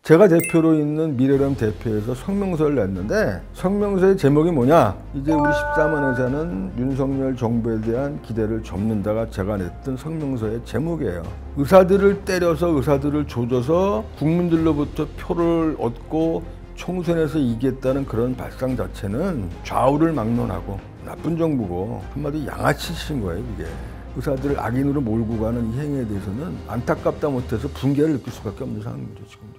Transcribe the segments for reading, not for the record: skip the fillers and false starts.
제가 대표로 있는 미래람 대표에서 성명서를 냈는데 성명서의 제목이 뭐냐? 이제 우리 13만 의사는 윤석열 정부에 대한 기대를 접는다가 제가 냈던 성명서의 제목이에요. 의사들을 때려서 의사들을 조져서 국민들로부터 표를 얻고 총선에서 이기겠다는 그런 발상 자체는 좌우를 막론하고 나쁜 정부고 한마디로 양아치신 거예요, 이게. 의사들을 악인으로 몰고 가는 이 행위에 대해서는 안타깝다 못해서 분개를 느낄 수밖에 없는 상황이죠, 지금.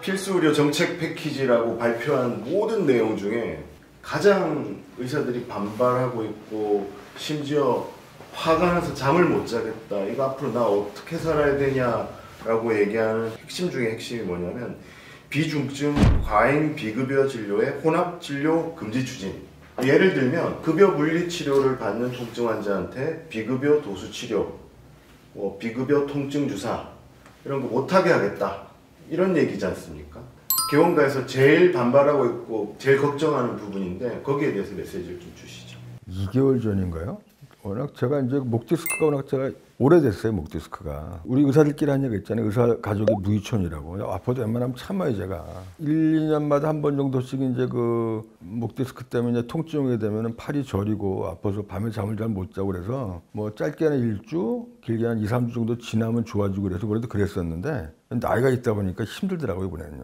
필수 의료 정책 패키지라고 발표한 모든 내용 중에 가장 의사들이 반발하고 있고 심지어 화가 나서 잠을 못 자겠다, 이거 앞으로 나 어떻게 살아야 되냐라고 얘기하는 핵심 중에 핵심이 뭐냐면 비중증 과잉 비급여 진료의 혼합 진료 금지 추진. 예를 들면 급여 분리 치료를 받는 통증 환자한테 비급여 도수 치료, 비급여 통증 주사 이런 거 못하게 하겠다, 이런 얘기지 않습니까? 개원가에서 제일 반발하고 있고 제일 걱정하는 부분인데 거기에 대해서 메시지를 좀 주시죠. 2개월 전인가요? 워낙 제가 이제 목 디스크가 워낙 제가 오래됐어요, 목 디스크가. 우리 의사들끼리 한 얘기 있잖아요. 의사 가족이 무의촌이라고. 아파도 웬만하면 참아요, 제가. 1, 2년마다 한 번 정도씩 이제 그 목 디스크 때문에 통증이 되면은 팔이 저리고 아파서 밤에 잠을 잘 못 자고 그래서 뭐 짧게는 1주, 길게 한 2, 3주 정도 지나면 좋아지고 그래서 그래도 그랬었는데 나이가 있다 보니까 힘들더라고요, 이번에는요.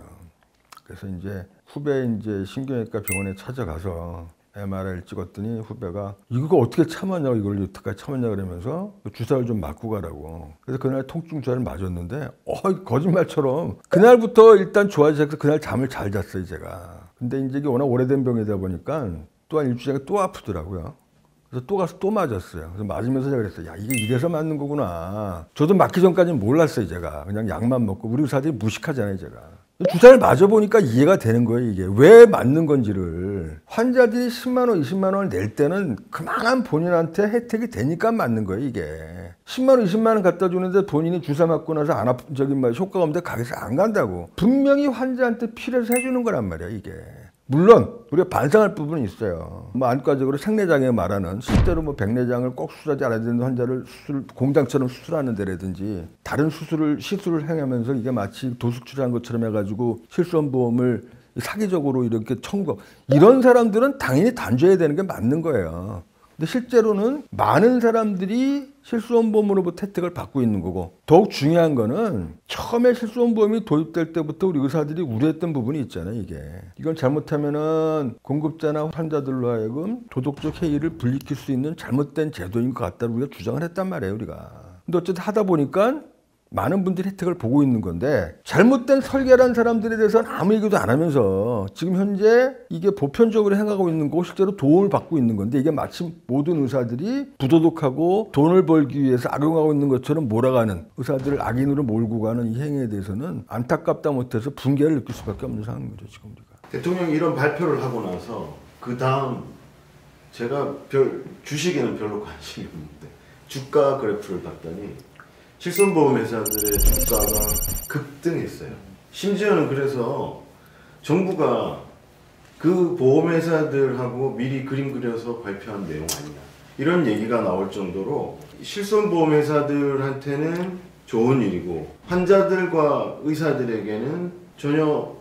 그래서 이제 후배 이제 신경외과 병원에 찾아가서 MRI를 찍었더니 후배가 이거 어떻게 참았냐고, 이걸 여태까지 참았냐 그러면서 주사를 좀 맞고 가라고. 그래서 그날 통증 주사를 맞았는데 거짓말처럼 그날부터 일단 좋아져서 그날 잠을 잘 잤어요, 제가. 근데 이제 이게 워낙 오래된 병이다 보니까 또 한 일주일 전에 또 아프더라고요. 그래서 또 가서 또 맞았어요. 그래서 맞으면서 제가 그랬어요. 야, 이게 이래서 맞는 거구나. 저도 맞기 전까지는 몰랐어요, 제가. 그냥 약만 먹고. 우리 의사들이 무식하잖아요, 제가. 주사를 맞아보니까 이해가 되는 거예요, 이게. 왜 맞는 건지를. 환자들이 10만 원, 20만 원을 낼 때는 그만한 본인한테 혜택이 되니까 맞는 거예요, 이게. 10만 원, 20만 원 갖다 주는데 본인이 주사 맞고 나서 효과가 없는데 가게에서 안 간다고. 분명히 환자한테 필요해서 해주는 거란 말이야, 이게. 물론 우리가 반성할 부분이 있어요. 뭐 안과적으로 생내장애 말하는 실제로 뭐 백내장을 꼭 수술하지 않아야 되는 환자를 공장처럼 수술하는 데라든지 다른 시술을 행하면서 이게 마치 도수치료한 것처럼 해가지고 실손보험을 사기적으로 이렇게 청구, 이런 사람들은 당연히 단죄해야 되는 게 맞는 거예요. 근데 실제로는 많은 사람들이 실손보험으로부터 혜택을 받고 있는 거고, 더욱 중요한 거는 처음에 실손보험이 도입될 때부터 우리 의사들이 우려했던 부분이 있잖아요, 이게. 이건 잘못하면은 공급자나 환자들로 하여금 도덕적 해이를 불리킬 수 있는 잘못된 제도인 것 같다고 우리가 주장을 했단 말이에요, 우리가. 근데 어쨌든 하다 보니까 많은 분들이 혜택을 보고 있는 건데 잘못된 설계란 사람들에 대해서는 아무 얘기도 안 하면서 지금 현재 이게 보편적으로 행하고 있는 거고 실제로 도움을 받고 있는 건데, 이게 마치 모든 의사들이 부도덕하고 돈을 벌기 위해서 악용하고 있는 것처럼 몰아가는, 의사들을 악인으로 몰고 가는 이 행위에 대해서는 안타깝다 못해서 분개를 느낄 수밖에 없는 상황인 거죠, 지금 우리가. 대통령이 이런 발표를 하고 나서 그 다음 제가 주식에는 별로 관심이 없는데 주가 그래프를 봤더니 실손보험 회사들의 주가가 급등했어요. 심지어는 그래서 정부가 그 보험회사들하고 미리 그림 그려서 발표한 내용 아니냐, 이런 얘기가 나올 정도로 실손보험 회사들한테는 좋은 일이고 환자들과 의사들에게는 전혀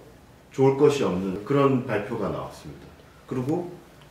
좋을 것이 없는 그런 발표가 나왔습니다. 그리고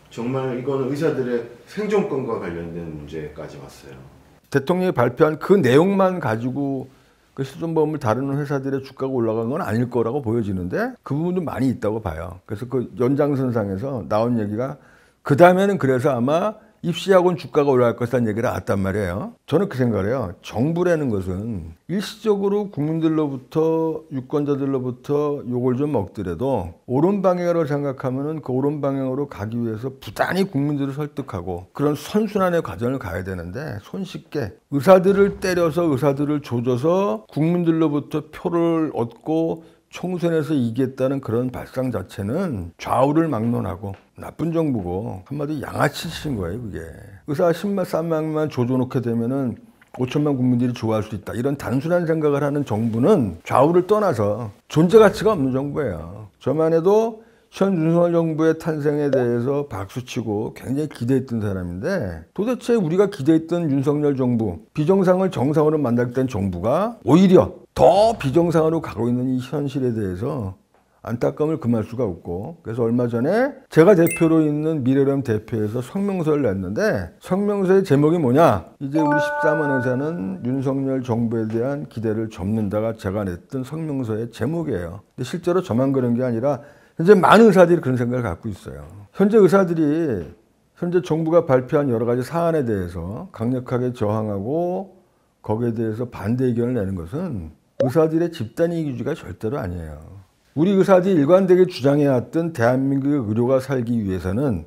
정말 이거는 의사들의 생존권과 관련된 문제까지 왔어요. 대통령이 발표한 그 내용만 가지고 그 실손보험을 다루는 회사들의 주가가 올라간 건 아닐 거라고 보여지는데 그 부분도 많이 있다고 봐요. 그래서 그 연장선상에서 나온 얘기가 그 다음에는 그래서 아마 입시학원 주가가 올라갈 것이라는 얘기를 나왔단 말이에요. 저는 그 생각을 해요. 정부라는 것은 일시적으로 국민들로부터, 유권자들로부터 욕을 좀 먹더라도 옳은 방향으로 생각하면은 그 옳은 방향으로 가기 위해서 부단히 국민들을 설득하고 그런 선순환의 과정을 가야 되는데, 손쉽게 의사들을 때려서 의사들을 조져서 국민들로부터 표를 얻고 총선에서 이기겠다는 그런 발상 자체는 좌우를 막론하고 나쁜 정부고 한마디로 양아치신 거예요, 그게. 의사 10만, 3만만 조져놓게 되면은 5천만 국민들이 좋아할 수 있다, 이런 단순한 생각을 하는 정부는 좌우를 떠나서 존재 가치가 없는 정부예요. 저만 해도 현 윤석열 정부의 탄생에 대해서 박수치고 굉장히 기대했던 사람인데 도대체 우리가 기대했던 윤석열 정부, 비정상을 정상으로 만들었던 정부가 오히려 더 비정상으로 가고 있는 이 현실에 대해서 안타까움을 금할 수가 없고, 그래서 얼마 전에 제가 대표로 있는 미래람 대표에서 성명서를 냈는데 성명서의 제목이 뭐냐? 이제 우리 14만 의사는 윤석열 정부에 대한 기대를 접는다가 제가 냈던 성명서의 제목이에요. 근데 실제로 저만 그런 게 아니라 현재 많은 의사들이 그런 생각을 갖고 있어요. 현재 의사들이 현재 정부가 발표한 여러 가지 사안에 대해서 강력하게 저항하고 거기에 대해서 반대 의견을 내는 것은 의사들의 집단 이기주의가 절대로 아니에요. 우리 의사들이 일관되게 주장해왔던 대한민국의 의료가 살기 위해서는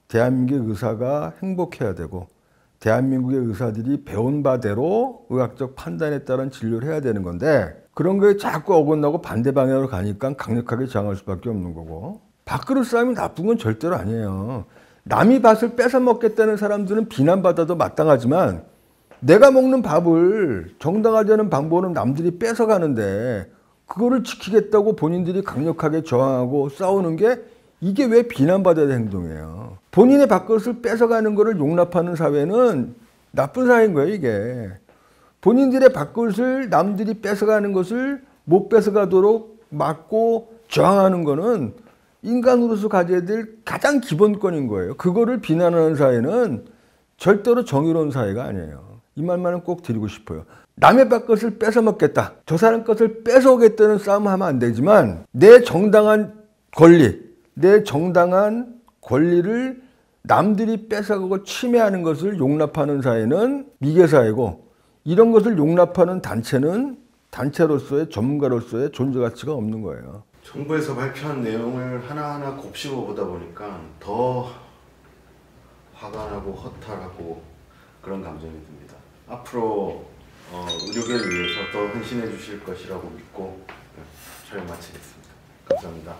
대한민국의 의사가 행복해야 되고 대한민국의 의사들이 배운 바대로 의학적 판단에 따른 진료를 해야 되는 건데 그런 거에 자꾸 어긋나고 반대 방향으로 가니까 강력하게 저항할 수밖에 없는 거고, 밥그릇 싸움이 나쁜 건 절대로 아니에요. 남이 밭을 뺏어 먹겠다는 사람들은 비난받아도 마땅하지만 내가 먹는 밥을 정당하지 않은 방법으로 남들이 뺏어가는데 그거를 지키겠다고 본인들이 강력하게 저항하고 싸우는 게 이게 왜 비난받아야 될 행동이에요. 본인의 밥그릇을 뺏어가는 거를 용납하는 사회는 나쁜 사회인 거예요, 이게. 본인들의 밥그릇을 남들이 뺏어가는 것을 못 뺏어가도록 막고 저항하는 거는 인간으로서 가져야 될 가장 기본권인 거예요. 그거를 비난하는 사회는 절대로 정의로운 사회가 아니에요. 이 말만은 꼭 드리고 싶어요. 남의 밥그릇을 뺏어 먹겠다, 저 사람 것을 뺏어오겠다는 싸움을 하면 안 되지만 내 정당한 권리를 남들이 뺏어가고 침해하는 것을 용납하는 사회는 미개사회고, 이런 것을 용납하는 단체는 단체로서의 전문가로서의 존재 가치가 없는 거예요. 정부에서 발표한 내용을 하나하나 곱씹어 보다 보니까 더 화가 나고 허탈하고 그런 감정이 듭니다. 앞으로 의료계를 위해서 더 헌신해 주실 것이라고 믿고 촬영 마치겠습니다. 감사합니다.